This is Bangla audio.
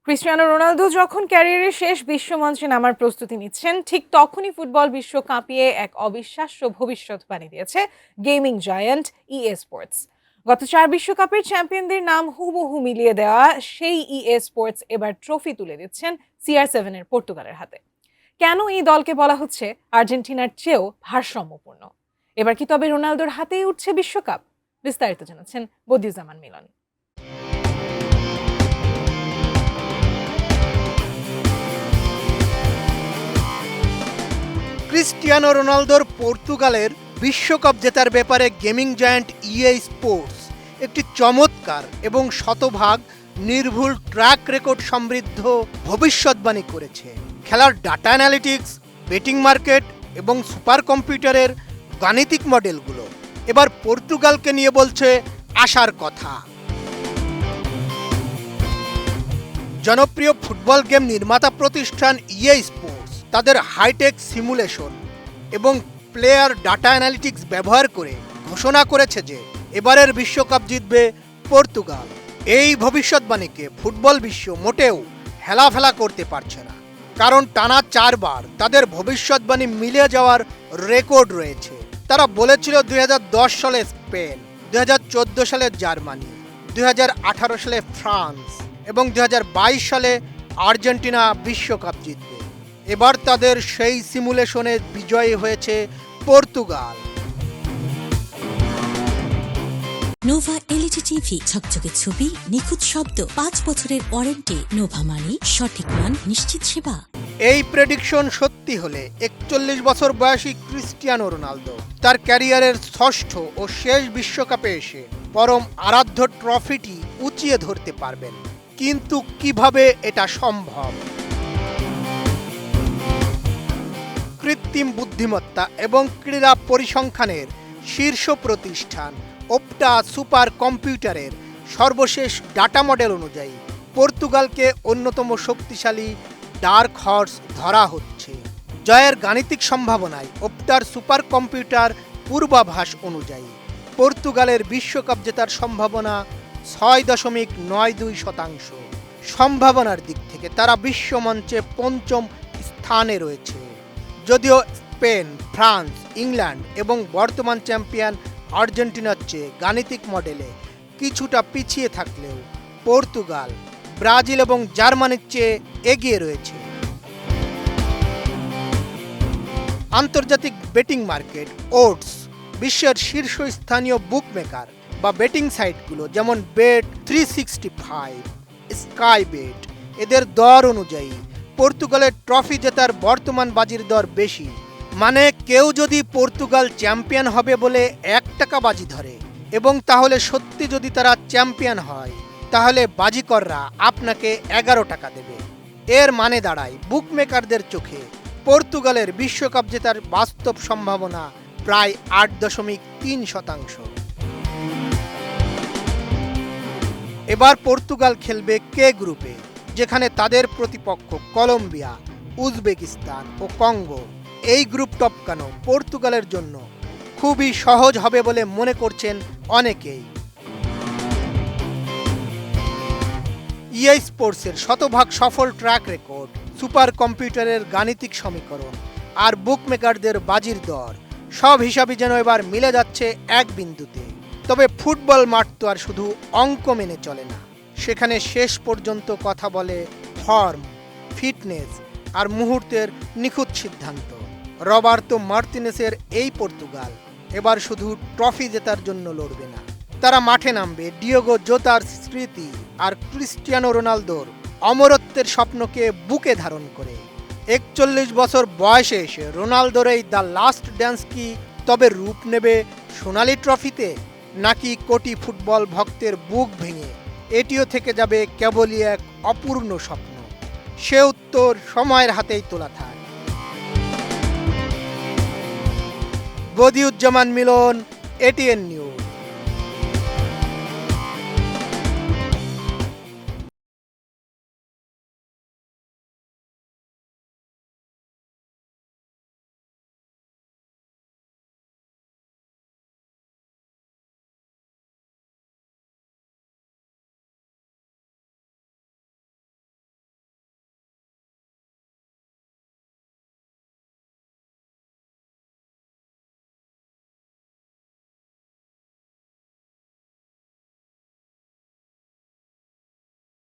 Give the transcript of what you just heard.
ক্রিস্টিয়ানো রোনালদো যখন ক্যারিয়ারের শেষ বিশ্বমঞ্চে নামার প্রস্তুতি নিচ্ছেন, ঠিক তখনই ফুটবল বিশ্ব কাঁপিয়ে এক অবিশ্বাস্য ভবিষ্যৎবাণী দিয়েছে গেমিং জায়ান্ট ইএ স্পোর্টস। গত 4 বিশ্বকাপের চ্যাম্পিয়নদের নাম হুবহু মিলিয়ে দেওয়া সেই ইএ স্পোর্টস এবার ট্রফি তুলে দিচ্ছেন CR7 এর পর্তুগালের হাতে। কেন এই দলকে বলা হচ্ছে আর্জেন্টিনার চেয়েও ভারসাম্যপূর্ণ? এবার কি তবে রোনালদোর হাতেই উঠছে বিশ্বকাপ? বিস্তারিত জানাচ্ছেন বদিউজ্জামান মিলন। ক্রিস্টিয়ানো রোনালদোর পর্তুগালের বিশ্বকাপ জেতার ব্যাপারে গেমিং জায়ান্ট ইএ স্পোর্টস একটি চমৎকার এবং শতভাগ নির্ভুল ট্র্যাক রেকর্ড সমৃদ্ধ ভবিষ্যৎবাণী করেছে। খেলার ডাটা অ্যানালিটিক্স, বেটিং মার্কেট এবং সুপার কম্পিউটারের গাণিতিক মডেলগুলো এবার পর্তুগালকে নিয়ে বলছে আশার কথা। জনপ্রিয় ফুটবল গেম নির্মাতা প্রতিষ্ঠান ইএ স্পোর্টস তাদের হাইটেক সিমুলেশন এবং প্লেয়ার ডাটা অ্যানালিটিক্স ব্যবহার করে ঘোষণা করেছে যে এবারের বিশ্বকাপ জিতবে পর্তুগাল। এই ভবিষ্যৎবাণীকে ফুটবল বিশ্ব মোটেও হেলাফেলা করতে পারছে না, কারণ টানা 4 বার তাদের ভবিষ্যৎবাণী মিলে যাওয়ার রেকর্ড রয়েছে। তারা বলেছিল 2010 সালে স্পেন, 2014 সালে জার্মানি, 2018 সালে ফ্রান্স এবং 2022 সালে আর্জেন্টিনা বিশ্বকাপ জিতবে। এবার তাদের সেই সিমুলেশনে বিজয়ী হয়েছে পর্তুগাল। নোভা এলইডি টিভি, ঝকঝকে ছবি, নিখুঁত শব্দ, 5 বছরের ওয়ারেন্টি। নোভা মানে সঠিক মান, নিশ্চিত সেবা। এই প্রেডিকশন সত্যি হলে 41 বছর বয়সী ক্রিস্টিয়ানো রোনালদো তার ক্যারিয়ারের ষষ্ঠ ও শেষ বিশ্বকাপে এসে পরম আরাধ্য ট্রফিটি উঁচিয়ে ধরতে পারবেন। কিন্তু কিভাবে এটা সম্ভব? কৃত্রিম বুদ্ধিমত্তা এবং ক্রীড়া পরিসংখ্যানের শীর্ষ প্রতিষ্ঠান ওপটা সুপার কম্পিউটারের সর্বশেষ ডাটা মডেল অনুযায়ী পর্তুগালকে অন্যতম শক্তিশালী ডার্ক হর্স ধরা হচ্ছে। জয়ের গাণিতিক সম্ভাবনায় ওপটার সুপার কম্পিউটার পূর্বাভাস অনুযায়ী পর্তুগালের বিশ্বকাপ জেতার সম্ভাবনা 6.92%। সম্ভাবনার দিক থেকে তারা বিশ্বমঞ্চে 5ম স্থানে রয়েছে। যদিও স্পেন, ফ্রান্স, ইংল্যান্ড এবং বর্তমান চ্যাম্পিয়ন আর্জেন্টিনার চেয়ে গাণিতিক মডেলে কিছুটা পিছিয়ে থাকলেও পর্তুগাল, ব্রাজিল এবং জার্মানির চেয়ে এগিয়ে রয়েছে। আন্তর্জাতিক বেটিং মার্কেট ওডস, বিশ্বের শীর্ষস্থানীয় বুকমেকার বা বেটিং সাইটগুলো যেমন Bet365, স্কাই বেট, এদের দর অনুযায়ী পর্তুগালের ট্রফি জেতার বর্তমান বাজির দর বেশি। মানে কেউ যদি পর্তুগাল চ্যাম্পিয়ন হবে বলে 1 টাকা বাজি ধরে এবং তাহলে সত্যি যদি তারা চ্যাম্পিয়ন হয়, তাহলে বাজিকররা আপনাকে 11 টাকা দেবে। এর মানে দাঁড়ায় বুকমেকারদের চোখে পর্তুগালের বিশ্বকাপ জেতার বাস্তব সম্ভাবনা প্রায় 8.3%। এবার পর্তুগাল খেলবে কে গ্রুপে, যেখানে তাদের প্রতিপক্ষ কলম্বিয়া, উজবেকিস্তান ও কঙ্গো। এই গ্রুপ টপকানো পর্তুগালের জন্য খুবই সহজ হবে বলে মনে করছেন অনেকেই। ইএ স্পোর্টসের শতভাগ সফল ট্র্যাক রেকর্ড, সুপার কম্পিউটারের গাণিতিক সমীকরণ আর বুকমেকারদের বাজির দর সব হিসাবই যেন এবার মিলে যাচ্ছে এক বিন্দুতে। তবে ফুটবল মাঠ তো আর শুধু অঙ্ক মেনে চলে না, সেখানে শেষ পর্যন্ত কথা বলে ফর্ম, ফিটনেস আর মুহূর্তের নিখুঁত সিদ্ধান্ত। রবার্তো মার্তিনেসের এই পর্তুগাল এবার শুধু ট্রফি জেতার জন্য লড়বে না, তারা মাঠে নামবে ডিয়েগো জোতার স্মৃতি আর ক্রিস্টিয়ানো রোনালদোর অমরত্বের স্বপ্নকে বুকে ধারণ করে। 41 বছর বয়সে এসে রোনালদোর এই দ্য লাস্ট ড্যান্স কি তবে রূপ নেবে সোনালি ট্রফিতে, নাকি কোটি ফুটবল ভক্তের বুক ভেঙে এটিও থেকে যাবে কেবলই এক অপূর্ণ স্বপ্ন? সে উত্তর সময়ের হাতেই তোলা থাক। বদিউজ্জামান মিলন, ATN নিউজ।